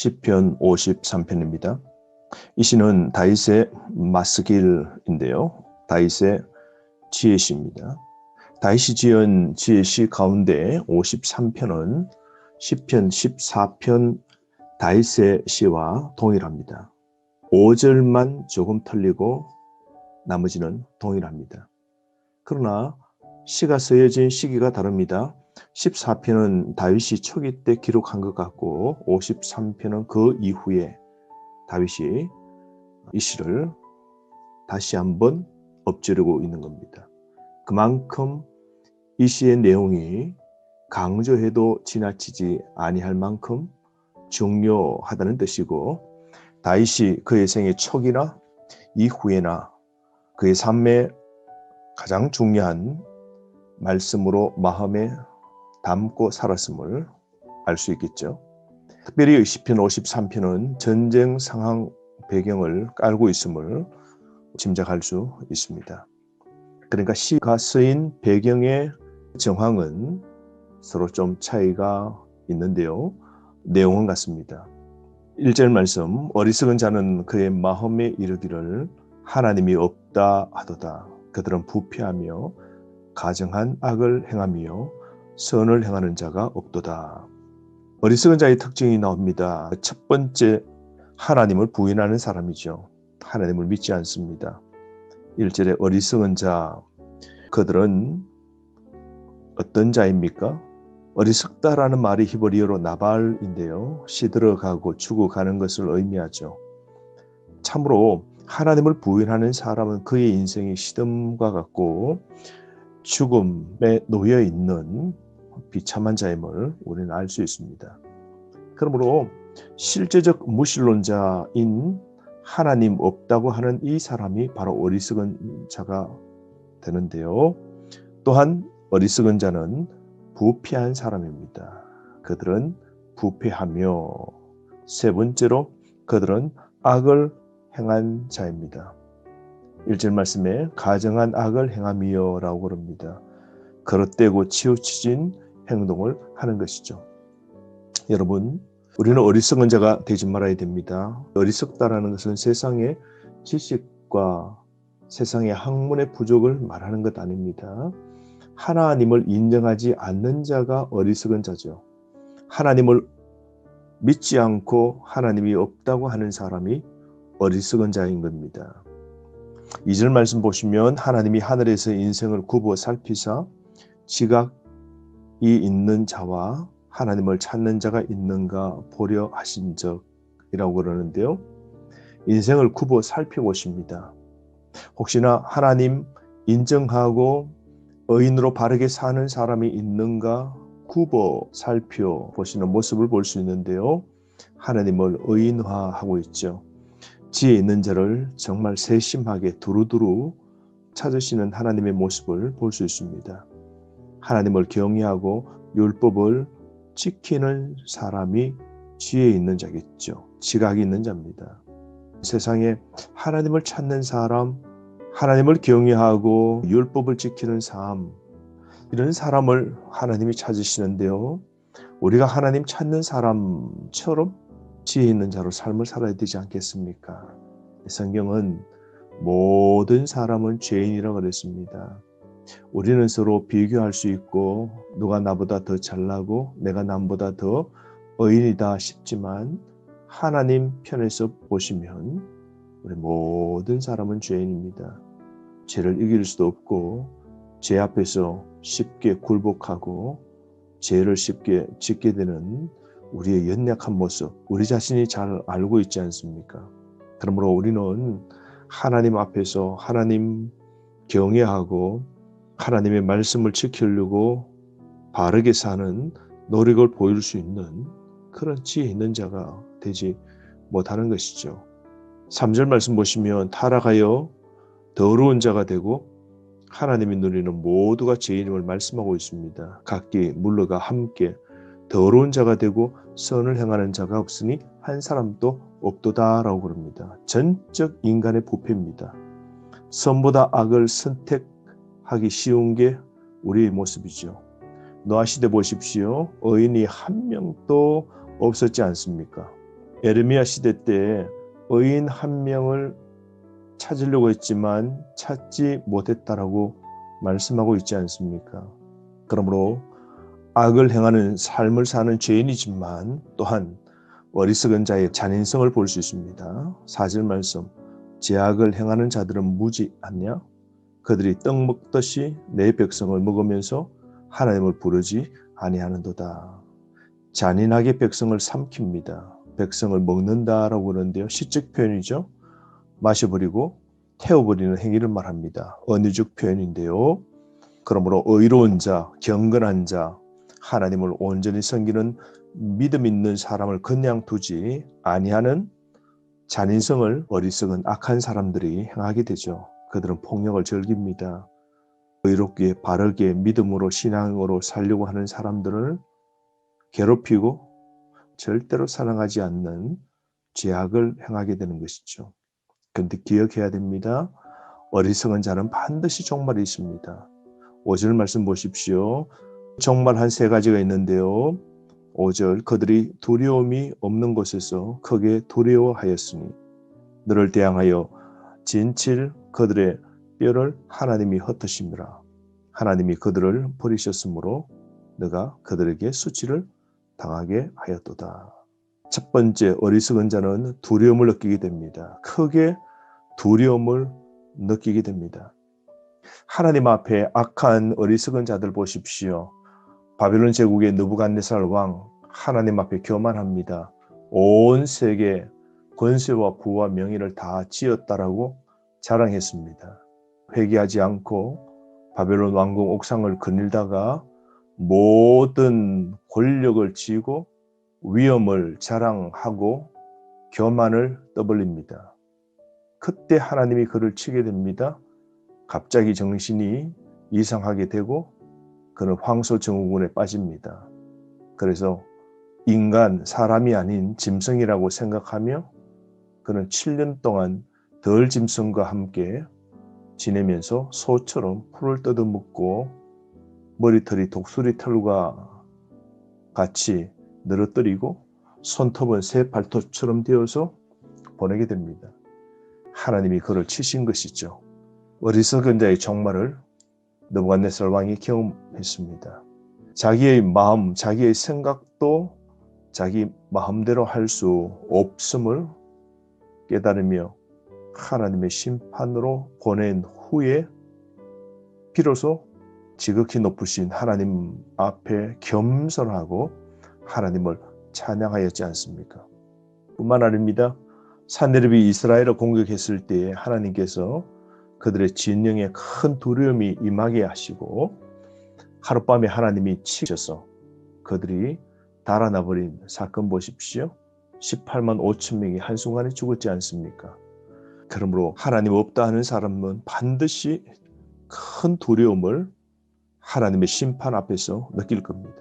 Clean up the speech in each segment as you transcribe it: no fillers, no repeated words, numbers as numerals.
시편 53편입니다. 이 시는 다윗의 마스길인데요. 다윗의 지혜시입니다. 다윗이 지은 지혜시 가운데 53편은 시편 14편 다윗의 시와 동일합니다. 5절만 조금 틀리고 나머지는 동일합니다. 그러나 시가 쓰여진 시기가 다릅니다. 14편은 다윗이 초기 때 기록한 것 같고 53편은 그 이후에 다윗이 이 시를 다시 한번 엎지르고 있는 겁니다. 그만큼 이 시의 내용이 강조해도 지나치지 아니할 만큼 중요하다는 뜻이고, 다윗이 그의 생의 초기나 이후에나 그의 삶의 가장 중요한 말씀으로 마음에 담고 살았음을 알 수 있겠죠. 특별히 시편 53편은 전쟁 상황 배경을 깔고 있음을 짐작할 수 있습니다. 그러니까 시가 쓰인 배경의 정황은 서로 좀 차이가 있는데요. 내용은 같습니다. 1절 말씀, 어리석은 자는 그의 마음에 이르기를 하나님이 없다 하도다. 그들은 부패하며 가증한 악을 행하며 선을 행하는 자가 없도다. 어리석은 자의 특징이 나옵니다. 첫 번째, 하나님을 부인하는 사람이죠. 하나님을 믿지 않습니다. 1절에 어리석은 자, 그들은 어떤 자입니까? 어리석다라는 말이 히브리어로 나발인데요. 시들어가고 죽어가는 것을 의미하죠. 참으로 하나님을 부인하는 사람은 그의 인생이 시덤과 같고 죽음에 놓여 있는 비참한 자임을 우리는 알 수 있습니다. 그러므로 실제적 무신론자인 하나님 없다고 하는 이 사람이 바로 어리석은 자가 되는데요. 또한 어리석은 자는 부패한 사람입니다. 그들은 부패하며, 세 번째로 그들은 악을 행한 자입니다. 1절 말씀에 가증한 악을 행하며 라고 그럽니다. 거릇되고 치우쳐진 행동을 하는 것이죠. 여러분, 우리는 어리석은 자가 되지 말아야 됩니다. 어리석다라는 것은 세상의 지식과 세상의 학문의 부족을 말하는 것 아닙니다. 하나님을 인정하지 않는 자가 어리석은 자죠. 하나님을 믿지 않고 하나님이 없다고 하는 사람이 어리석은 자인 겁니다. 2절 말씀 보시면 하나님이 하늘에서 인생을 굽어 살피사 지각이 있는 자와 하나님을 찾는 자가 있는가 보려 하신 적이라고 그러는데요. 인생을 굽어 살펴보십니다. 혹시나 하나님 인정하고 의인으로 바르게 사는 사람이 있는가 굽어 살펴보시는 모습을 볼 수 있는데요. 하나님을 의인화하고 있죠. 지혜 있는 자를 정말 세심하게 두루두루 찾으시는 하나님의 모습을 볼 수 있습니다. 하나님을 경외하고 율법을 지키는 사람이 지혜 있는 자겠죠. 지각이 있는 자입니다. 세상에 하나님을 찾는 사람, 하나님을 경외하고 율법을 지키는 삶, 이런 사람을 하나님이 찾으시는데요. 우리가 하나님 찾는 사람처럼 지혜 있는 자로 삶을 살아야 되지 않겠습니까? 성경은 모든 사람은 죄인이라고 그랬습니다. 우리는 서로 비교할 수 있고 누가 나보다 더 잘나고 내가 남보다 더 의인이다 싶지만 하나님 편에서 보시면 우리 모든 사람은 죄인입니다. 죄를 이길 수도 없고 죄 앞에서 쉽게 굴복하고 죄를 쉽게 짓게 되는 우리의 연약한 모습, 우리 자신이 잘 알고 있지 않습니까? 그러므로 우리는 하나님 앞에서 하나님 경외하고 하나님의 말씀을 지키려고 바르게 사는 노력을 보일 수 있는 그런 지혜 있는 자가 되지 못하는 것이죠. 3절 말씀 보시면 타락하여 더러운 자가 되고 하나님의 눈에는 모두가 죄인임을 말씀하고 있습니다. 각기 물러가 함께 더러운 자가 되고 선을 행하는 자가 없으니 한 사람도 없도다라고 그럽니다. 전적 인간의 부패입니다. 선보다 악을 선택하기 쉬운 게 우리의 모습이죠. 노아 시대 보십시오. 의인이 한 명도 없었지 않습니까? 에르미야 시대 때 의인 한 명을 찾으려고 했지만 찾지 못했다라고 말씀하고 있지 않습니까? 그러므로 악을 행하는 삶을 사는 죄인이지만 또한 어리석은 자의 잔인성을 볼 수 있습니다. 4절 말씀, 제악을 행하는 자들은 무지하냐? 그들이 떡 먹듯이 내 백성을 먹으면서 하나님을 부르지 아니하는도다. 잔인하게 백성을 삼킵니다. 백성을 먹는다라고 그러는데요. 시적 표현이죠. 마셔버리고 태워버리는 행위를 말합니다. 언어적 표현인데요. 그러므로 의로운 자, 경건한 자, 하나님을 온전히 섬기는 믿음 있는 사람을 그냥 두지 아니하는 잔인성을 어리석은 악한 사람들이 행하게 되죠. 그들은 폭력을 즐깁니다. 의롭게 바르게 믿음으로 신앙으로 살려고 하는 사람들을 괴롭히고 절대로 사랑하지 않는 죄악을 행하게 되는 것이죠. 그런데 기억해야 됩니다. 어리석은 자는 반드시 종말이 있습니다. 5절 말씀 보십시오. 종말 한 3가지가 있는데요. 5절, 그들이 두려움이 없는 곳에서 크게 두려워하였으니 너를 대항하여 진칠 그들의 뼈를 하나님이 흩으심이라. 하나님이 그들을 버리셨으므로 너가 그들에게 수치를 당하게 하였도다. 첫 번째, 어리석은 자는 두려움을 느끼게 됩니다. 크게 두려움을 느끼게 됩니다. 하나님 앞에 악한 어리석은 자들 보십시오. 바벨론 제국의 느부갓네살 왕, 하나님 앞에 교만합니다. 온 세계 권세와 부와 명예를 다 지었다라고 자랑했습니다. 회개하지 않고 바벨론 왕궁 옥상을 거닐다가 모든 권력을 쥐고 위엄을 자랑하고 교만을 떠벌립니다. 그때 하나님이 그를 치게 됩니다. 갑자기 정신이 이상하게 되고 그는 황소증후군에 빠집니다. 그래서 인간, 사람이 아닌 짐승이라고 생각하며 그는 7년 동안 덜 짐승과 함께 지내면서 소처럼 풀을 뜯어먹고 머리털이 독수리 털과 같이 늘어뜨리고 손톱은 새 발톱처럼 되어서 보내게 됩니다. 하나님이 그를 치신 것이죠. 어리석은 자의 종말을 느부갓네살 왕이 경험했습니다. 자기의 마음, 자기의 생각도 자기 마음대로 할 수 없음을 깨달으며 하나님의 심판으로 보낸 후에 비로소 지극히 높으신 하나님 앞에 겸손하고 하나님을 찬양하였지 않습니까? 뿐만 아닙니다. 산헤립이 이스라엘을 공격했을 때에 하나님께서 그들의 진영에 큰 두려움이 임하게 하시고 하룻밤에 하나님이 치셔서 그들이 달아나버린 사건 보십시오. 18만 5천 명이 한순간에 죽었지 않습니까? 그러므로 하나님 없다 하는 사람은 반드시 큰 두려움을 하나님의 심판 앞에서 느낄 겁니다.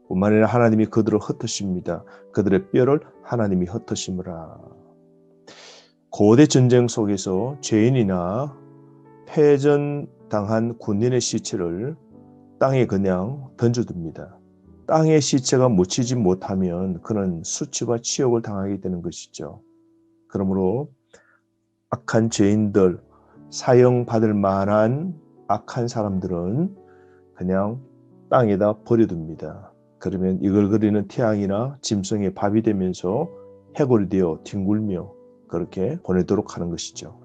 뿐만 아니라 하나님이 그들을 흩으십니다. 그들의 뼈를 하나님이 흩으심으라. 고대 전쟁 속에서 죄인이나 패전당한 군인의 시체를 땅에 그냥 던져둡니다. 땅에 시체가 묻히지 못하면 그는 수치와 치욕을 당하게 되는 것이죠. 그러므로 악한 죄인들, 사형받을 만한 악한 사람들은 그냥 땅에다 버려둡니다. 그러면 이글거리는 태양이나 짐승의 밥이 되면서 해골이 되어 뒹굴며 그렇게 보내도록 하는 것이죠.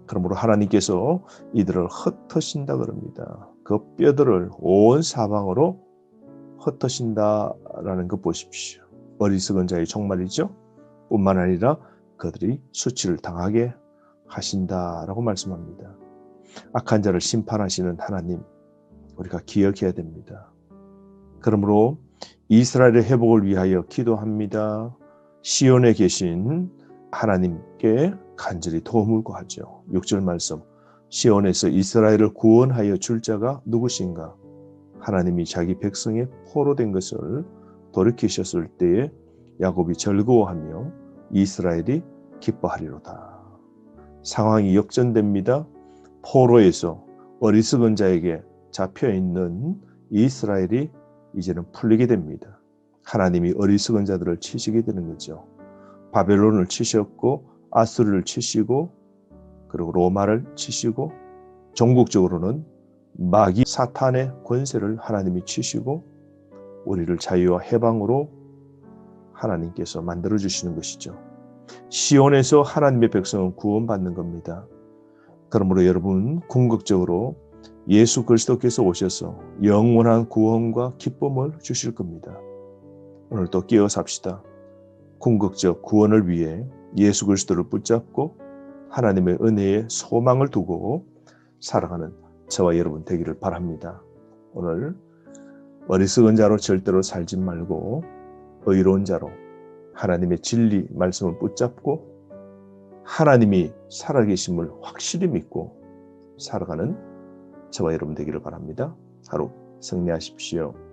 그러므로 하나님께서 이들을 흩으신다 그럽니다. 그 뼈들을 온 사방으로 흩으신다라는 거 보십시오. 어리석은 자의 종말이죠. 뿐만 아니라 그들이 수치를 당하게 하신다라고 말씀합니다. 악한 자를 심판하시는 하나님, 우리가 기억해야 됩니다. 그러므로 이스라엘의 회복을 위하여 기도합니다. 시온에 계신 하나님께 간절히 도움을 구하죠. 6절 말씀, 시온에서 이스라엘을 구원하여 줄 자가 누구신가? 하나님이 자기 백성의 포로된 것을 돌이키셨을 때에 야곱이 즐거워하며 이스라엘이 기뻐하리로다. 상황이 역전됩니다. 포로에서 어리석은 자에게 잡혀있는 이스라엘이 이제는 풀리게 됩니다. 하나님이 어리석은 자들을 치시게 되는 거죠. 바벨론을 치셨고 아수르를 치시고 그리고 로마를 치시고 전국적으로는 마귀 사탄의 권세를 하나님이 치시고 우리를 자유와 해방으로 하나님께서 만들어 주시는 것이죠. 시온에서 하나님의 백성은 구원받는 겁니다. 그러므로 여러분 궁극적으로 예수 그리스도께서 오셔서 영원한 구원과 기쁨을 주실 겁니다. 오늘도 깨어 삽시다. 궁극적 구원을 위해 예수 그리스도를 붙잡고 하나님의 은혜에 소망을 두고 살아가는 저와 여러분 되기를 바랍니다. 오늘 어리석은 자로 절대로 살지 말고 의로운 자로 하나님의 진리 말씀을 붙잡고 하나님이 살아계심을 확실히 믿고 살아가는 저와 여러분 되기를 바랍니다. 하루 승리하십시오.